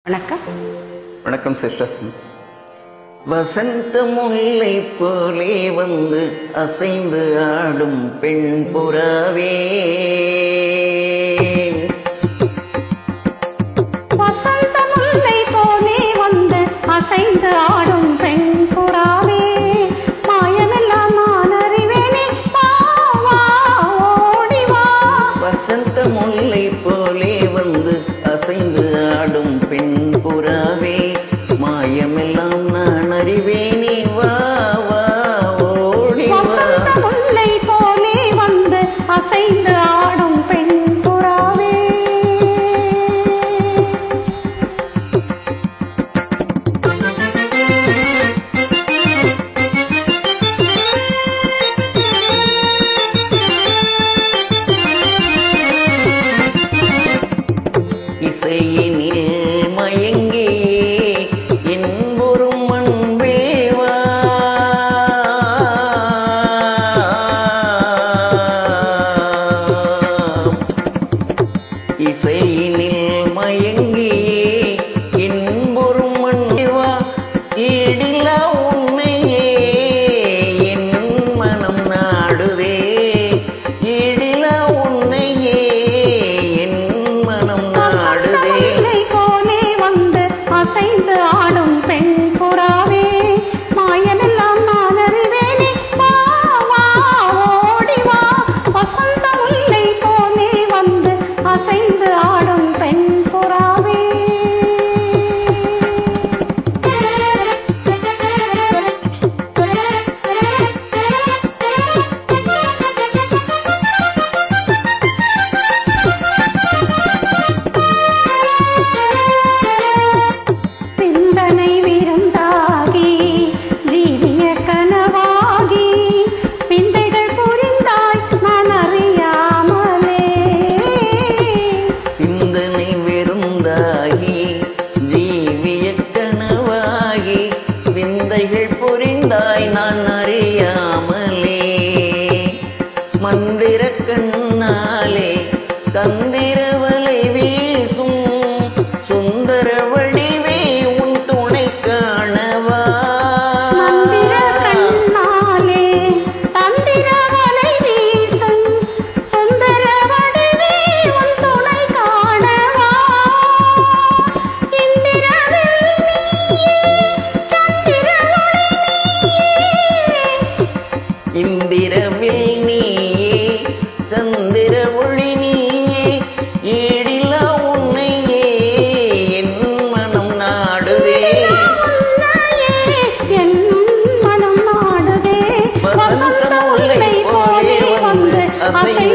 வணக்கம். வணக்கம் சிஸ்டர். வசந்த முல்லை போலே வந்து அசைந்து ஆடும் பெண் புறாவே, வசந்த முல்லை போலே வந்து அசைந்து ஆடும் பெண் புறாவே, மாயமெல்லாம் நான் அறிவேனே, வா வா ஓடி வா. வசந்த முல்லை போலே வந்து அசைந்து ஆடும் பெண் புறாவே, மாயமெல்லாம் நான் அறிவேனே, வா வா ஓடி வா. வசந்த முல்லை போலே வந்து அசைந்து ஆடும் பெண் புறாவே. இசையினில் மயங்கி என்பொரும் அன்பேவா, இசையினில் மயங்கி என்பொரும் அன்பேவா, ஈடில்லா உன்னையே என் மனம் நாடுதே, ஈடில்லா உன்னையே என் மனம் நாடுதே. முல்லை போலே வந்து அசைந்து ஆடும் பெண் புறாவே, மாயமெல்லாம் நான் அறிவேனே, வா வா ஓடி வா. வசந்த முல்லை போலே வந்து அசைந்து ஆடும் பெண் புறாவே. சிந்தனை விருந்தாகி ஜீவிய கனவாகி விந்தைகள் புரிந்தாய் நான் அறியாமலே, சிந்தனை வெறுந்தாகி ஜீவிய கனவாகி விந்தைகள் புரிந்தாய் நான் அறியாமலே, மந்திர கண்ணாலே தந்திர வலை வீசும் சுந்தர வடிவே உன் துணை காணவா. மந்திர கண்ணாலே தந்திர வலை வீசும் சுந்தர வடிவே உன் துணை காணவா. இந்திரவில் நீயே சந்திர ஒளி நீயே, இந்திரவில் நீயே சந்திர ஒளி நீயே, ஈடில்லா உன்னையே என் மனம் நாடுதே. உன்னையே என் மனம் நாடுதே. வசந்த முல்லை போலே வந்து அசை